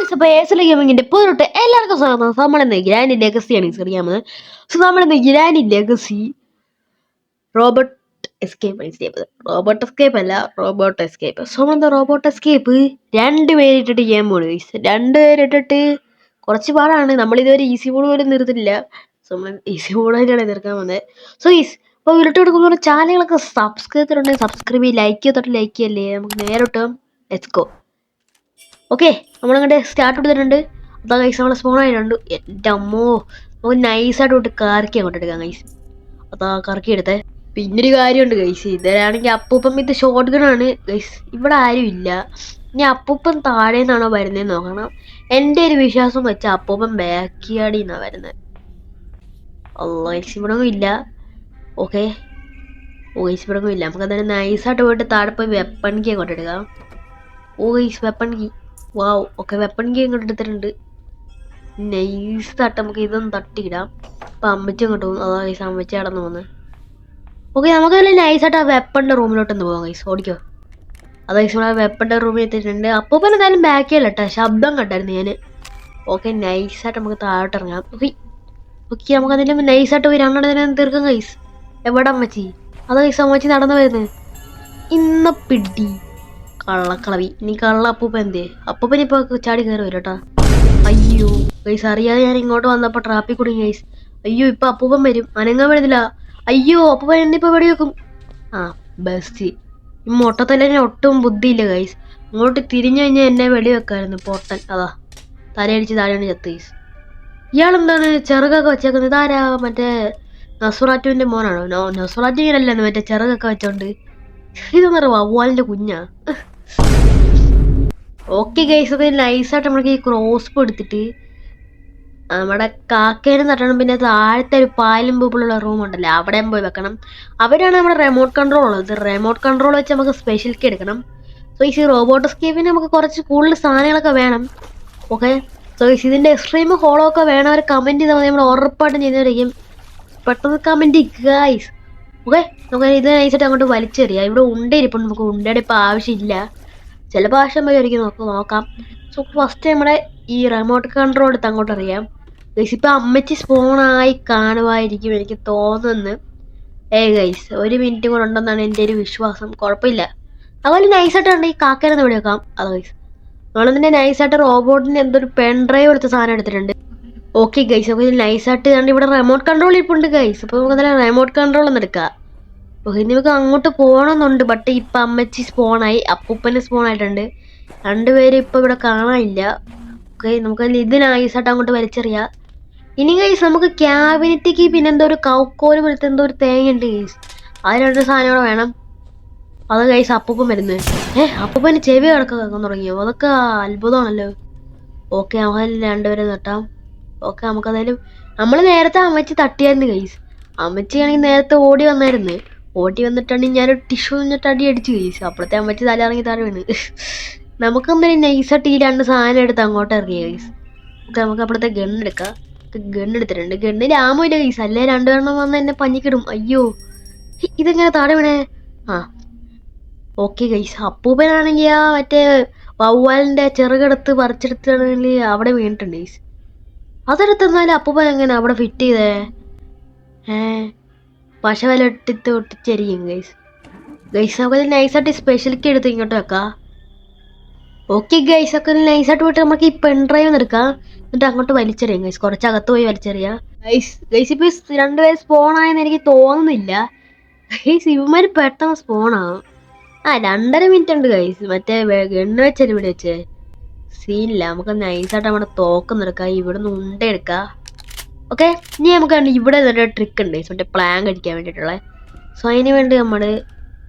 ഗെയിമിങ്ങിന്റെ പുതിയ എല്ലാവർക്കും സ്വാഗതം. നമ്മളിന്ന് ഗ്രാൻഡ് ലെഗസിയാണ് അറിയാമത്. സോ നമ്മളിന്ന് grand legacy robot escape. So എന്താ റോബോട്ട് എസ്കേപ്പ് രണ്ടുപേരിട്ടിട്ട് ചെയ്യാൻ പോണ്. രണ്ടുപേരിട്ടിട്ട് കുറച്ച് പാടാണ്. നമ്മളിതുവരെ ഈസി മോഡ് പോലും നിർത്തില്ല. സോ നമ്മൾ ഈസി മോഡായിട്ടാണ് തീർക്കാൻ വന്നത്. സോ അപ്പോൾ ഇരട്ട് കൊടുക്കുന്ന ചാനലുകളൊക്കെ സബ്സ്ക്രൈബ് ചെയ്തിട്ടുണ്ടെങ്കിൽ സബ്സ്ക്രൈബ് ലൈക്ക് ചെയ്യല്ലേ. നമുക്ക് നേരിട്ട് ലെറ്റ്സ് ഗോ. ഓക്കെ, നമ്മളങ്ങോട്ട് സ്റ്റാർട്ട് എടുത്തിട്ടുണ്ട്. അതാ കൈസ് നമ്മളെ സ്പോൺ ആയിട്ടുണ്ട്. എൻ്റെ അമ്മോ, നമുക്ക് നൈസായിട്ട് തൊട്ട് കറക്കി അങ്ങോട്ട് എടുക്കാം കൈസ്. അതാ കറക്കി എടുത്തേ. പിന്നൊരു കാര്യമുണ്ട് കൈസ്, ഇതാണെങ്കിൽ അപ്പൂപ്പം ഇത് ഷോർട്ട് ഗണ്ണാണ് ഗൈസ്. ഇവിടെ ആരും ഇല്ല. ഇനി അപ്പൂപ്പൻ താഴെ നിന്നാണോ വരുന്നതെന്ന് നോക്കണം. എൻ്റെ ഒരു വിശ്വാസം വെച്ചാൽ അപ്പൂപ്പൻ ബാക്കിയാടിൽ നിന്നാണ് വരുന്നത്. ഇവിടെ ഒന്നും ഇല്ല. ഓക്കെ, ഇവിടെ ഒന്നും ഇല്ല. നമുക്ക് അതായത് നൈസായിട്ട് പോയിട്ട് താഴെ പോയി വെപ്പൺ കീ അങ്ങോട്ട് എടുക്കാം. Weapon key. Wow. Okay, weapon key ഇങ്ങോട്ട് എടുത്തിട്ടുണ്ട്. നൈസ് തട്ട് നമുക്ക് ഇതൊന്ന് തട്ടിയിടാം. അപ്പം അമ്മച്ചി അങ്ങോട്ട് പോകും. അതാ കൈസ് അമ്മച്ചി കടന്നു പോകുന്നത്. ഓക്കെ, നമുക്ക് നല്ല നൈസായിട്ട് ആ വെപ്പണിൻ്റെ റൂമിലോട്ടൊന്ന് പോകാം കൈസ്. ഓടിക്കോ. അത് കൈസ് നമ്മൾ ആ വെപ്പണിൻ്റെ റൂമിൽ എത്തിയിട്ടുണ്ട്. അപ്പോൾ പിന്നെ എന്തായാലും ബാക്ക് ചെയ്യല്ല കേട്ടോ, ശബ്ദം കണ്ടായിരുന്നു ഞാൻ. ഓക്കെ, നൈസായിട്ട് നമുക്ക് താഴോട്ട് ഇറങ്ങാം. ഓക്കെ നമുക്ക് അതിലും നൈസായിട്ട് പോയി രണ്ടെണ്ണത്തിനെ തീർക്കാം കൈസ്. എവിടെ അമ്മച്ചി? അത് കൈസ് അമ്മച്ചി നടന്നു വരുന്നത്. ഇന്ന പിടി കള്ളക്കളവി. നീ കള്ള അപ്പൂപ്പൻ എന്തേ? അപ്പൂപ്പൻ ഇപ്പൊ ചാടി കയറി വരും കേട്ടാ. അയ്യോ ഗൈസ്, അറിയാതെ ഞാൻ ഇങ്ങോട്ട് വന്നപ്പോ ട്രാഫിക് കുടുങ്ങി ഗൈസ്. അയ്യോ, ഇപ്പൊ അപ്പൂപ്പൻ വരും. അനങ്ങാൻ വരുന്നില്ല. അയ്യോ, അപ്പൂപ്പൻ എന്നിപ്പോ വെടി വെക്കും. ആ ബെസ്റ്റ്. ഈ മൊട്ടത്തല്ലേ ഒട്ടും ബുദ്ധിയില്ല ഗൈസ്. അങ്ങോട്ട് തിരിഞ്ഞു കഴിഞ്ഞാൽ എന്നെ വെടി വെക്കായിരുന്നു പൊട്ടൻ. അതാ തലയടിച്ച് താഴെയാണ് ചത്ത് ഗൈസ്. ഇയാളെന്താണ് ചെറുകൊക്കെ വെച്ചേക്കുന്നത്? ഇതാരാ? മറ്റേ നസുറാറ്റുവിന്റെ മോനാണോ? നസുറാറ്റു ഇങ്ങനല്ലേ മറ്റേ ചെറുകൊക്കെ വെച്ചോണ്ട്? ഇതെന്ന് പറയാ വവ്വാലിന്റെ കുഞ്ഞാ. ഓക്കെ ഗൈസ്, അത് നൈസായിട്ട് നമ്മൾക്ക് ഈ ക്രോസ് എടുത്തിട്ട് നമ്മുടെ കാക്കേനെ തട്ടണം. പിന്നെ താഴത്തെ ഒരു പാലും പൂപ്പിലുള്ള റൂം ഉണ്ടല്ലോ, അവിടെയും പോയി വെക്കണം. അവിടെയാണ് നമ്മുടെ റിമോട്ട് കൺട്രോൾ ഉള്ളത്. റിമോട്ട് കൺട്രോൾ വെച്ച് നമുക്ക് സ്പെഷ്യൽ കീ എടുക്കണം. സോ ഈ റോബോട്ട് എസ്കേപ്പിന് നമുക്ക് കുറച്ച് കൂടുതൽ സാധനങ്ങളൊക്കെ വേണം. ഓക്കെ, സോ ഇതിൻ്റെ എക്സ്ട്രീം ഹോളോ ഒക്കെ വേണം. ഒരു കമൻറ്റ് ചെയ്താൽ മതി, നമ്മൾ ഉറപ്പായിട്ടും ചെയ്തായിരിക്കും. പെട്ടെന്ന് കമൻറ്റ് ഗൈസ്. ഓക്കെ, നമുക്ക് ഇത് നൈസായിട്ട് അങ്ങോട്ട് വലിച്ചെറിയാം. ഇവിടെ ഉണ്ടയിരിപ്പം. നമുക്ക് ഉണ്ടയുടെ ഇപ്പം ആവശ്യമില്ല. ചിലപ്പോൾ ആവശ്യം വരെ ഒരിക്കൽ നോക്കാം. സോ ഫസ്റ്റ് നമ്മുടെ ഈ റിമോട്ട് കൺട്രോൾ എടുത്ത് അങ്ങോട്ട് അറിയാം ഗൈസ്. ഇപ്പം അമ്മച്ചി സ്പോണായി കാണുമായിരിക്കും എനിക്ക് തോന്നുന്നു. ഗൈസ്, ഒരു മിനിറ്റ് കൂടെ ഉണ്ടെന്നാണ് എൻ്റെ ഒരു വിശ്വാസം. കുഴപ്പമില്ല. അതുപോലെ നൈസായിട്ടുണ്ട് ഈ കാക്കേനെ ഇവിടെ വെക്കാം. അത് ഗൈസ് നമ്മളതിൻ്റെ നൈസായിട്ട് റോബോട്ടിൻ്റെ എന്തൊരു പെൻ ഡ്രൈവ് എടുത്ത സാധനം എടുത്തിട്ടുണ്ട്. ഓക്കെ ഗൈസ്, അപ്പോൾ ഇത് നൈസായിട്ട് കണ്ട് ഇവിടെ റിമോട്ട് കൺട്രോൾ ഇരിപ്പുണ്ട് ഗൈസ്. അപ്പോൾ നമുക്ക് എന്തായാലും റിമോട്ട് കൺട്രോൾ ഒന്ന് എടുക്കാം. ഓക്കെ, നമുക്ക് അങ്ങോട്ട് പോകണമെന്നുണ്ട്. ബട്ട് ഇപ്പം അമ്മച്ചി സ്പോണായി, അപ്പൂപ്പന് സ്പോണായിട്ടുണ്ട്. രണ്ടുപേരും ഇപ്പം ഇവിടെ കാണാനില്ല. ഓക്കെ, നമുക്ക് ഇത് നൈസായിട്ട് അങ്ങോട്ട് വലിച്ചെറിയാം. ഇനി ഗൈസ് നമുക്ക് ക്യാബിനറ്റിക്ക് പിന്നെ എന്തോ ഒരു കൗക്കോല് പോലത്തെ എന്തോ ഒരു തേങ്ങ ഉണ്ട് ഗൈസ്. അത് രണ്ട് സാധനം വേണം. അത് ഗൈസ് അപ്പൂപ്പൻ വരുന്നത്. അപ്പൂപ്പന് ചെവി കിടക്കാൻ തുടങ്ങിയോ? അതൊക്കെ അത്ഭുതമാണല്ലോ. ഓക്കെ, നമുക്ക് രണ്ടുപേരും തട്ടാം. ഓക്കെ, നമുക്കതായാലും നമ്മൾ നേരത്തെ അമ്മച്ചി തട്ടിയായിരുന്നു ഗൈസ്. അമ്മച്ചിയാണെങ്കിൽ നേരത്തെ ഓടി വന്നായിരുന്നു. ഓടി വന്നിട്ടാണെങ്കിൽ ഞാനൊരു ടിഷ്യൂ എന്നിട്ട് അടി അടിച്ചു ഗൈസ്. അപ്പോഴത്തെ അമ്മച്ചി തലയിറങ്ങി താഴെ വീണ്. നമുക്കെന്തായാലും നൈസായിട്ട് ഈ രണ്ട് സാധനം എടുത്ത് അങ്ങോട്ട് ഇറങ്ങി ഗൈസ്. ഓക്കെ, നമുക്ക് അപ്പോഴത്തെ ഗണ്ണെടുക്കാം. ഗണ്ണെടുത്തിട്ടുണ്ട്. ഗണ്ണിൽ ആമോ ഇല്ല ഗൈസ്, അല്ലേ രണ്ടുപേരെണ്ണം വന്ന് എന്നെ പഞ്ഞിക്കിടും. അയ്യോ, ഇതെങ്ങനെ താഴെ വീണേ? ആ ഓക്കെ ഗൈസ്, അപ്പൂപ്പനാണെങ്കിൽ ആ മറ്റേ വവ്വാലിൻ്റെ ചെറുകെടുത്ത് പറിച്ചെടുത്താണെങ്കിൽ അവിടെ വീണിട്ടുണ്ട് ഗൈസ്. അതെടുത്തെന്നാലും അപ്പൂപ്പൻ എങ്ങനെ അവിടെ ഫിറ്റ് ചെയ്തേ? പശ വില ഇട്ടിട്ട് ഒട്ടിച്ചെരിക്കും ഗൈസ്. നമുക്ക് നൈസായിട്ട് സ്പെഷ്യലിക്ക് എടുത്ത് ഇങ്ങോട്ട് വെക്കാം. ഓക്കെ ഗൈസ്, ഒക്കെ നൈസായിട്ട് പോയിട്ട് നമുക്ക് ഈ പെൻ ഡ്രൈവ് ഒന്ന് എടുക്കാം. എന്നിട്ട് അങ്ങോട്ട് വലിച്ചെറിയാം ഗൈസ്. കുറച്ചകത്ത് പോയി വലിച്ചെറിയാം ഗൈസ്. ഇപ്പൊ രണ്ടുപേരും സ്പോണായെന്ന് എനിക്ക് തോന്നുന്നില്ല ഗൈസ്. ഇവന്മാര് പെട്ടെന്ന് സ്പോണാവും. 2.5 മിനിറ്റ് ഉണ്ട് ഗൈസ്. മറ്റേ ഗണ്ണ് വെച്ചല്ലേ ഇവിടെ വെച്ചേ. സീനില്ല. നമുക്ക് നൈസായിട്ട് നമ്മുടെ തോക്കെന്നെടുക്കാം. ഇവിടെ നിന്ന് ഉണ്ടെടുക്കാം. ഓക്കെ, ഇനി നമുക്ക് ഇവിടെ നല്ല ട്രിക്ക് ഉണ്ട് മറ്റേ പ്ലാൻ കഴിക്കാൻ വേണ്ടിയിട്ടുള്ള. സോ അതിന് വേണ്ടി നമ്മൾ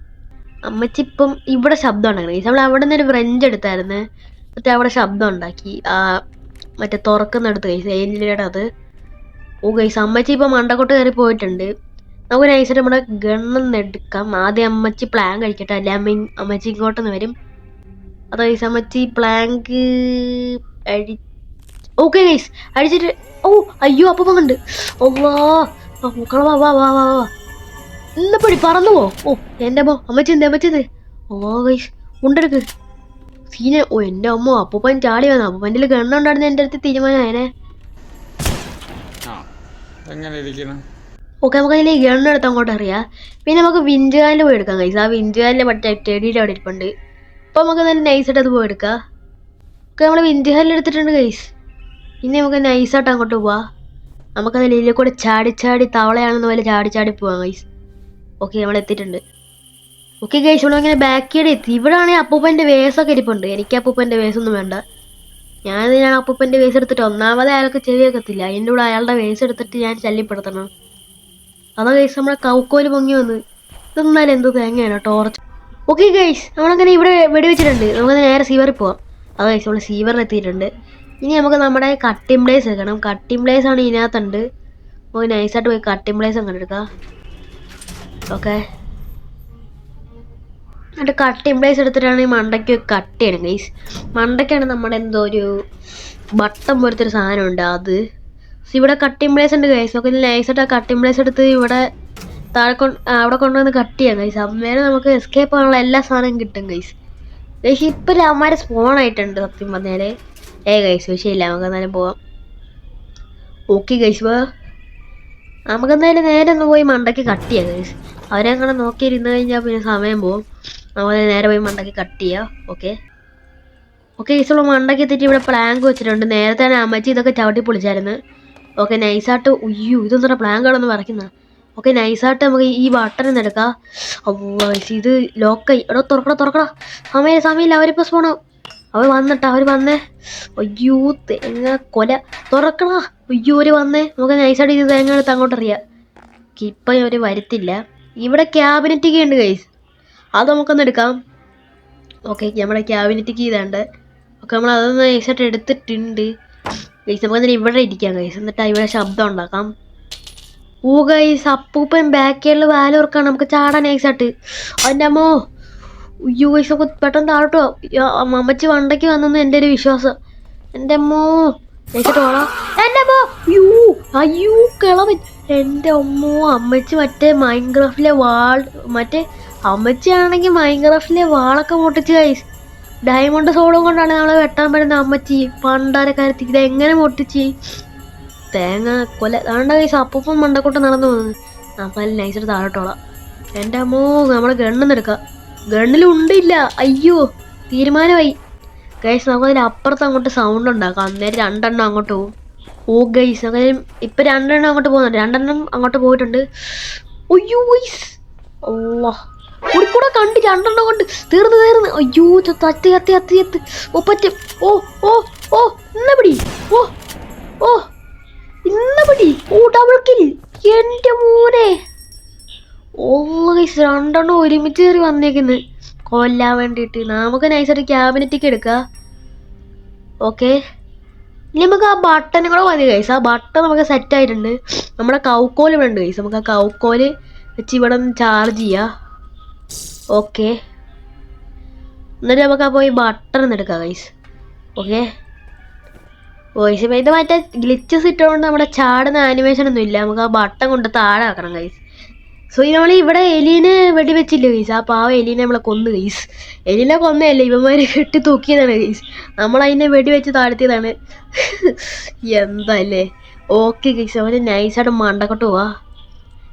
അമ്മച്ചി ഇപ്പം ഇവിടെ ശബ്ദം ഉണ്ടാക്കണം. നമ്മൾ അവിടെ നിന്ന് ഒരു ഫ്രഞ്ച് എടുത്തായിരുന്നു. മറ്റേ അവിടെ ശബ്ദം ഉണ്ടാക്കി മറ്റേ തുറക്കുന്നെടുത്ത് ഗൈസ് ഏലിയുടെ അത്. ഗൈസ്, അമ്മച്ചി ഇപ്പം മണ്ടക്കോട്ട് കയറി പോയിട്ടുണ്ട്. നമുക്ക് നൈസായിട്ട് നമ്മുടെ ഗണ്ണൊന്ന് എടുക്കാം. ആദ്യം അമ്മച്ചി പ്ലാൻ കഴിക്കട്ടെ, അല്ലെ അമ്മച്ചി ഇങ്ങോട്ടൊന്ന് വരും. അത് ഗൈസ് അമ്മച്ചി പ്ലാങ്ക് ഓക്കെ ഗൈസ് അടിച്ചിട്ട്. അയ്യോ, അപ്പം വന്നുണ്ട്. ഇന്നപ്പടി പറന്നു പോ. എൻ്റെ അമ്മച്ചി എന്ത് ഗൈസ് ഉണ്ടെടുക്ക്. സീന്. ഓ എൻ്റെ അമ്മ, അപ്പൂപ്പൻ ചാടി വന്നു. അപ്പൂപ്പൻ്റെ ഗണ്ണുണ്ടായിരുന്നു എൻ്റെ അടുത്ത് തീരുമാനമായനെ. ഓക്കെ, നമുക്ക് അതിൽ ഗണ്ണെടുത്ത് അങ്ങോട്ട് അറിയാം. പിന്നെ നമുക്ക് വിൻഡുകാലിൽ പോയി എടുക്കാം കൈസ്. ആ വിൻഡുകാലിൽ മറ്റേ ടെഡിയുടെ അവിടെ ഇരിപ്പുണ്ട്. അപ്പോൾ നമുക്ക് നല്ല നൈസായിട്ട് അത് പോയി എടുക്കാം. ഓക്കെ, നമ്മൾ വിൻഡുകാലിൽ എടുത്തിട്ടുണ്ട് കൈസ്. ഇനി നമുക്ക് നൈസായിട്ട് അങ്ങോട്ട് പോവാം. നമുക്കതിൽ ഇതിൽ കൂടെ ചാടി ചാടി തവളയാണെന്ന് പോലെ ചാടി ചാടി പോവാം കൈസ്. ഓക്കെ, നമ്മൾ എത്തിയിട്ടുണ്ട്. ഓക്കെ ഗൈസ്, നമ്മളിങ്ങനെ ബാക്കിയുടെ എത്തി. ഇവിടെ ആണെങ്കിൽ അപ്പൂപ്പൻ്റെ വേസൊക്കെ ഇരിപ്പുണ്ട്. എനിക്ക് അപ്പൂപ്പൻ്റെ വേസൊന്നും വേണ്ട. ഞാൻ അപ്പൂപ്പൻ്റെ വേസ് എടുത്തിട്ട് ഒന്നാമത് അയാൾക്ക് ചെവി വെക്കത്തില്ല. അതിൻ്റെ കൂടെ അയാളുടെ വേസ് എടുത്തിട്ട് ഞാൻ ശല്യപ്പെടുത്തണം. അതാ ഗൈസ് നമ്മളെ കൗക്കോല് പൊങ്ങി വന്ന്. ഇതെന്നാലും എന്ത് തേങ്ങയാണ് ടോർച്ച്. ഓക്കെ ഗൈസ്, നമ്മളങ്ങനെ ഇവിടെ വെടിവെച്ചിട്ടുണ്ട്. നമുക്ക് നേരെ സീവറിൽ പോവാം. അത് ഗൈസ്, നമ്മൾ സീവറിൽ എത്തിയിട്ടുണ്ട്. ഇനി നമുക്ക് നമ്മുടെ കട്ടിംഗ് പ്ലേസ് എടുക്കണം. കട്ടിംഗ് പ്ലേസ് ആണ് ഇതിനകത്തുണ്ട്. നമുക്ക് നൈസായിട്ട് പോയി കട്ടിംഗ് പ്ലേസ് അങ്ങനെ എടുക്കാം. ഓക്കെ, എന്നിട്ട് കട്ടിംഗ് പ്ലേസ് എടുത്തിട്ടാണ് ഈ മണ്ടയ്ക്ക് കട്ട് ചെയ്യണം ഗൈസ്. മണ്ടയ്ക്കാണ് നമ്മുടെ എന്തോ ഒരു ബട്ടൺ പോലത്തെ ഒരു സാധനമുണ്ട്. അത് ഇവിടെ കട്ടിംഗ് പ്ലേസ് ഉണ്ട് ഗൈസ്. നമുക്ക് നൈസായിട്ട് ആ കട്ടിംഗ് പ്ലേസ് എടുത്ത് ഇവിടെ താഴെ അവിടെ കൊണ്ടുവന്ന് കട്ട് ചെയ്യാം ഗൈസ്. അന്നേരം നമുക്ക് എസ്കേപ്പ് ആകാനുള്ള എല്ലാ സാധനവും കിട്ടും ഗൈസ്. ഗൈസ് ഇപ്പം അമ്മമാരെ സ്പോൺ ആയിട്ടുണ്ട് സത്യം പറഞ്ഞാൽ. ഗൈസ് വിഷയമില്ല, നമുക്ക് എന്തായാലും പോവാം. ഓക്കെ ഗൈസ്, നമുക്ക് എന്തായാലും നേരെ ഒന്ന് പോയി മണ്ടയ്ക്ക് കട്ട് ചെയ്യാം ഗൈസ്. അവരെ അങ്ങനെ നോക്കിയിരുന്ന് കഴിഞ്ഞാൽ പിന്നെ സമയം പോകും. നമുക്ക് നേരെ പോയി മണ്ടയ്ക്ക് കട്ട് ചെയ്യാം. ഓക്കെ ഓക്കെ ഗൈസ്, നമ്മൾ മണ്ടയ്ക്ക് എത്തിയിട്ട് ഇവിടെ പ്ലാങ്ക് വെച്ചിട്ടുണ്ട്. നേരത്തെ തന്നെ അമ്മച്ചി ഇതൊക്കെ ചവിട്ടി പൊളിച്ചായിരുന്നു. ഓക്കെ നൈസായിട്ട്. ഉയ്യോ, ഇതൊന്നും പ്ലാങ്കാണെന്ന് പറയുന്ന. ഓക്കെ നൈസായിട്ട് നമുക്ക് ഈ ബട്ടൺ ഒന്ന് എടുക്കാം. ഗൈസ് ഇത് ലോക്കായി. എടോ തുറക്കടാ. സമയമില്ല, അവരിപ്പോൾ സ്പോണാവും. അവർ വന്നേ. അയ്യോ തേങ്ങ കൊല, തുറക്കടാ. അയ്യോ അവർ വന്നേ. നമുക്ക് നൈസായിട്ട് ഇത് തേങ്ങ എടുത്ത് അങ്ങോട്ട് അറിയാം. ഇപ്പം അവർ വരുത്തില്ല. ഇവിടെ ക്യാബിനറ്റ് കീ ഉണ്ട് ഗൈസ്, അത് നമുക്കൊന്ന് എടുക്കാം. ഓക്കെ, നമ്മുടെ ക്യാബിനറ്റ് കീ ഇതാണ്ട്. ഓക്കെ, നമ്മൾ അതൊന്ന് നൈസായിട്ട് എടുത്തിട്ടുണ്ട് ഗൈസ്. നമുക്ക് ഇവിടെ ഇരിക്കാം ഗൈസ്. എന്നിട്ട് ഇവിടെ ശബ്ദം ഉണ്ടാക്കാം. ഗൈസ്, അപ്പൂപ്പൻ ബാക്കിയുള്ള വാലോർക്കാണ്. നമുക്ക് ചാടാൻ നൈസായിട്ട്. അതിൻ്റെ അമ്മോ, അയ്യോ ഗൈസ്, നമുക്ക് പെട്ടെന്ന് താഴോട്ടോ. അമ്മച്ചി വണ്ടയ്ക്ക് വന്നെന്ന് എൻ്റെ ഒരു വിശ്വാസം. എൻ്റെ അമ്മോ, നൈസായിട്ട് ഓടാം. എൻ്റെ അമ്മോ, അയ്യോ കിളവൻ. എൻ്റെ അമ്മോ, അമ്മച്ചി മറ്റേ മൈൻക്രാഫ്റ്റിലെ അമ്മച്ചിയാണെങ്കിൽ മൈൻക്രാഫ്റ്റിലെ വാളൊക്കെ പൊട്ടിച്ച് ഗൈസ്. ഡയമണ്ട് സോഡും കൊണ്ടാണ് നമ്മളെ വെട്ടാൻ പറ്റുന്ന അമ്മച്ചി. പണ്ടാരക്കാരത്തി ഇതെങ്ങനെ പൊട്ടിച്ച് തേങ്ങ കൊല. അതുകൊണ്ട് ഗൈസ് അപ്പൂപ്പം മണ്ടക്കോട്ട് നടന്നു പോകുന്നത്. അപ്പം അതിൽ നൈസായിട്ട് താഴോട്ടോളാം. എൻ്റെ അമ്മോ, നമ്മളെ ഗണ്ണെന്ന് എടുക്കാം. ഗണ്ണിലുണ്ടില്ല. അയ്യോ തീരുമാനമായി ഗൈസ്. നമുക്കതിൽ അപ്പുറത്ത് അങ്ങോട്ട് സൗണ്ട് ഉണ്ടാക്കാം. അന്നേരം 2 എണ്ണം അങ്ങോട്ട് പോകും. ഗൈസ്, നമുക്ക് ഇപ്പം 2 എണ്ണം അങ്ങോട്ട് പോകുന്നുണ്ട്. 2 എണ്ണം അങ്ങോട്ട് പോയിട്ടുണ്ട്. അയ്യോ ഗൈസ്, അല്ലാ കൂടെ കണ്ട് 2 എണ്ണം കൊണ്ട് തീർന്ന്. അയ്യോ കത്തി പറ്റും. ഇന്നപിടി. ഇന്നപിടി. Double kill. എൻ്റെ മോനെ. ഗൈസ് 2 എണ്ണം ഒരുമിച്ച് കയറി വന്നേക്കുന്നത് കൊല്ലാൻ വേണ്ടിയിട്ട്. നമുക്ക് നൈസായിട്ട് ക്യാബിനറ്റിക്ക് എടുക്കാം. ഓക്കെ, ഇനി നമുക്ക് ആ ബട്ടനും കൂടെ മതി ഗൈസ്. ആ ബട്ടൺ നമുക്ക് സെറ്റായിട്ടുണ്ട്. നമ്മുടെ കൗക്കോല് ഇവിടെ ഉണ്ട് ഗൈസ്. നമുക്ക് ആ കൗക്കോല് വെച്ച് ഇവിടെ ഒന്ന് ചാർജ് ചെയ്യാം. ഓക്കെ, എന്നിട്ട് നമുക്ക് അപ്പോൾ ഈ ബട്ടൺ ഒന്ന് എടുക്കാം ഗൈസ്. ഓക്കെ ഗൈസ്, ഇത് മറ്റേ ഗ്ലിച്ചസ് ഇട്ടുകൊണ്ട് നമ്മുടെ ചാടുന്ന ആനിമേഷൻ ഒന്നും ഇല്ല. നമുക്ക് ആ ബട്ടൺ കൊണ്ട് താഴെ ആക്കണം ഗൈസ്. സോ നമ്മൾ ഇവിടെ എലീനെ വെടിവെച്ചില്ല ഗൈസ്. ആ പാവ എലീനെ നമ്മളെ കൊന്നു ഗൈസ്. എലീനെ കൊന്നതല്ലേ, ഇവന്മാർ കെട്ടി തൂക്കിയതാണ് ഗൈസ്. നമ്മളതിനെ വെടിവെച്ച് താഴ്ത്തിയതാണ്. എന്തല്ലേ. ഓക്കെ ഗൈസ്, അവർ നൈസായിട്ട് മണ്ടക്കോട്ട് പോവാ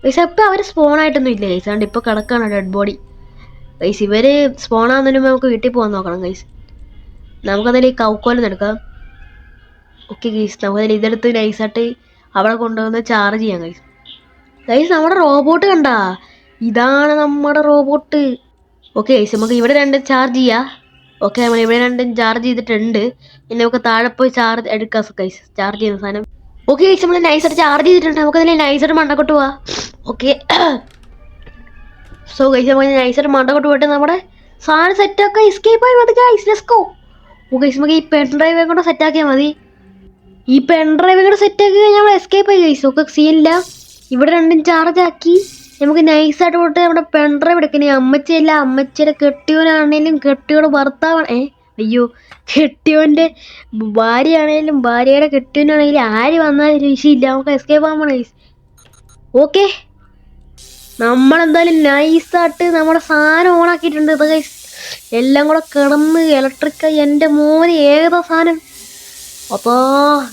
ഗൈസ്. അപ്പം അവർ സ്പോണായിട്ടൊന്നും ഇല്ല ഗൈസ്. അതുകൊണ്ട് ഇപ്പോൾ കിടക്കാണ് ഡെഡ് ബോഡി ഗൈസ്. ഇവർ സ്പോണാകുന്നതിന് നമുക്ക് വീട്ടിൽ പോകാൻ നോക്കണം ഗൈസ്. നമുക്കതിൽ ഈ കൗക്കോലൊന്നും എടുക്കാം. ഓക്കെ ഗൈസ്, നമുക്കതിൽ ഇതെടുത്ത് നൈസായിട്ട് അവിടെ കൊണ്ടുവന്ന് ചാർജ് ചെയ്യാം ഗൈസ്. ഗൈസ് നമ്മുടെ റോബോട്ട് കണ്ടാ, ഇതാണ് നമ്മുടെ റോബോട്ട്. ഓക്കെ ഗൈസ്, നമുക്ക് ഇവിടെ 2 ചാർജ് ചെയ്യാം. ഓക്കെ, നമ്മൾ ഇവിടെ 2 ചാർജ് ചെയ്തിട്ടുണ്ട്. ഇനി നമുക്ക് താഴെ പോയി ചാർജ് എടുക്കാം ഗൈസ്, ചാർജ് ചെയ്യുന്ന സാധനം. ഓക്കെ ഗൈസ്, നമ്മൾ നൈസായിട്ട് ചാർജ് ചെയ്തിട്ടുണ്ട്. നമുക്കതിൽ നൈസായിട്ട് മണ്ടക്കോട്ട് പോവാം. ഓക്കെ, സോ ഗൈസ് നമുക്ക് നൈസായിട്ട് മണ്ടക്കോട്ട് പോയിട്ട് നമ്മുടെ സാധനം സെറ്റാക്കാം. എസ്കേപ്പ് ആയി മതി ഗൈസ്, ലെറ്റ്സ് ഗോ. ഗൈസ്, നമുക്ക് ഈ പെൻ ഡ്രൈവ് കൂടെ സെറ്റാക്കിയാൽ മതി. ഈ പെൻ ഡ്രൈവ് കൂടെ സെറ്റാക്കി കഴിഞ്ഞാൽ നമ്മൾ എസ്കേപ്പ് ആയി ഗൈസ്. ഒക്കെ സീനില്ല. ഇവിടെ 2 ചാർജ് ആക്കി നമുക്ക് നൈസായിട്ട് പോയിട്ട് നമ്മുടെ പെൻ ഡ്രൈവ് എടുക്കണേ. അമ്മച്ചിയല്ല, അമ്മച്ചിയുടെ കെട്ടിയോനാണേലും കെട്ടിയോട് ഭർത്താവാണ്. അയ്യോ, കെട്ടിയോൻ്റെ ഭാര്യയാണേലും ഭാര്യയുടെ കെട്ടിയോനാണെങ്കിലും ആര് വന്നാലും വിഷയമില്ല. നമുക്ക് എസ്കേപ്പ് ആകാൻ പോണേ ഗൈസ്. ഓക്കെ, നമ്മളെന്തായാലും നൈസായിട്ട് നമ്മുടെ സാധനം ഓണാക്കിയിട്ടുണ്ട് ഗൈസ്. എല്ലാം കൂടെ കിടന്ന് ഇലക്ട്രിക്കായി. എൻ്റെ മോന് ഏതാ സാധനം. അപ്പാ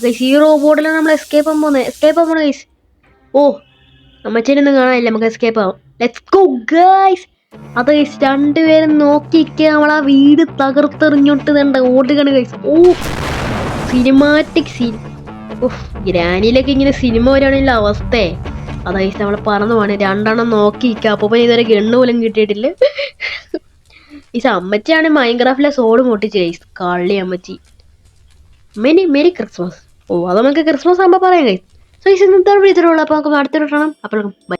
ഗൈസ് ഈ റോബോട്ടിലാണ് നമ്മൾ എസ്കേപ്പ് ആകാൻ പോകുന്നത് ഗൈസ്. ഓ അമ്മച്ചേനൊന്നും കാണാനില്ല, നമുക്ക് എസ്കേപ്പ് ആവാം. Let's go guys. അത് ഗൈസ് രണ്ടുപേരും നോക്കിയിരിക്കുക. നമ്മളാ വീട് തകർത്തെറിഞ്ഞോട്ട് തണ്ട ഓടുകയാണ് ഗൈസ്. ഓ സിനിമാറ്റിക് സീൻ. ഓഹ് ഗ്രാനിയിലൊക്കെ ഇങ്ങനെ സിനിമ വരികയാണെങ്കിൽ അവസ്ഥയെ. അതാ ഗൈസ് നമ്മൾ പറന്നു പോവാണ്. രണ്ടെണ്ണം നോക്കിയിരിക്കുക. അപ്പോൾ ഇതുവരെ ഗണ്ണ് പോലും കിട്ടിയിട്ടില്ല. ഈ അമ്മച്ചിയാണ് മൈൻക്രാഫ്റ്റിലെ സോഡ് പൊട്ടിച്ച് ഗൈസ്. കള്ളി അമ്മച്ചി. Merry Christmas. ഓ അത് നമുക്ക് ക്രിസ്മസ് ആകുമ്പോൾ പറയാം ഗൈസ്. സോ ഈ ഇന്നത്തെ വീഡിയോ ഉള്ളൂ. അപ്പോൾ നമുക്ക് അടുത്തൊരു കാണാം. അപ്പോൾ ബൈ.